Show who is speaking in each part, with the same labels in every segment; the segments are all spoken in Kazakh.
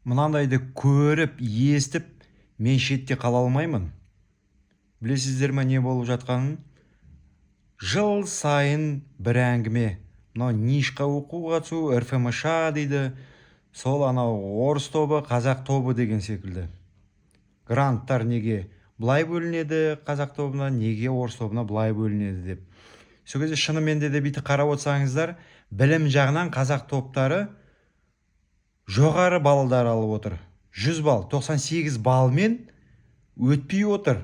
Speaker 1: Мынандайды көріп, естіп, мен шетте қала алмаймын. Білесіздер ме не болып жатқанын? Жыл сайын бір әңгіме. Мынау нишқа оқуға түсу, РФМШ дейді. Сол анау орыс тобы, қазақ тобы деген секілді. Гранттар неге былай бөлінеді қазақ тобына, неге орыс тобына былай бөлінеді деп. Сол кезде шынымен де бүйтіп қарап отырсаңыздар, білім жағынан қазақ топтары жоғары балдар алып отыр. 100 балл, 98 балмен өтпей отыр.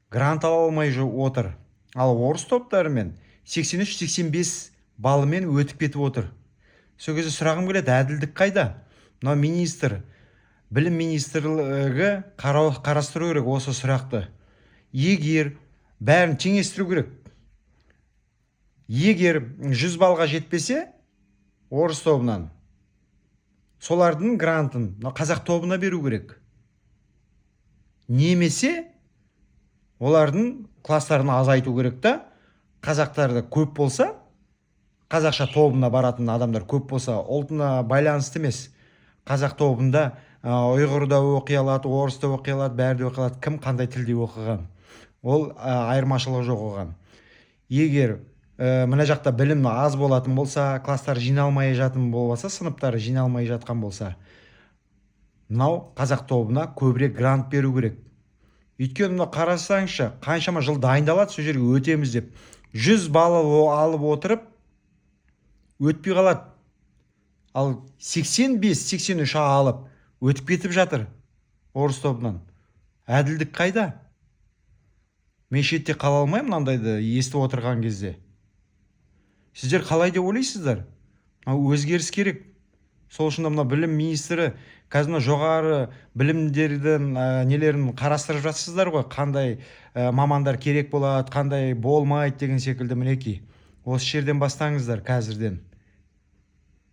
Speaker 1: Грант ала алмай отыр. Ал орыс топтарымен 83-85 балымен өтіп кетіп отыр. Сол кезде сұрағым келеді, әділдік қайда? Мынау министр, білім министрлігі қарастыру керек осы сұрақты. Егер бәрін теңестіру керек. Егер 100 балға жетпесе орыс тобынан, солардың грантын қазақ тобына беру керек. Немесе олардың класстарын азайту керек та, қазақтарды көп болса, қазақша тобына баратын адамдар көп болса, ұлтына байланысты емес. Қазақ тобында ұйғырда оқи алады, орыста оқи алады, бәрде оқи алады, кім қандай тілде оқыған. Ол айырмашылығы жоқ оған. Егер мына жақта білім аз болатын болса, класстар жиналмай жатқан болса, сыныптары жиналмай жатқан болса, мынау қазақ тобына көбірек грант беру керек. Өйткені мына қарасаңызшы, қаншама жыл дайындалады сол жерге өтеміз деп. 100 балл алып отырып өтпей қалады. Ал 85-83 алып өтіп кетіп жатыр орыс тобынан. Әділдік қайда? Мен шетте қала алмаймын мынандайды естіп отырған кезде. Сіздер қалай деп ойлайсыздар? Өзгеріс керек. Сол үшін мына білім министрі қазір жоғары білімдердің нелерін қарастырып жатсыздар ғой, қандай мамандар керек болады, қандай болмайды деген секілді. Мінекей, осы жерден бастаңыздар қазірден.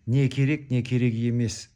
Speaker 1: Не керек, не керек емес.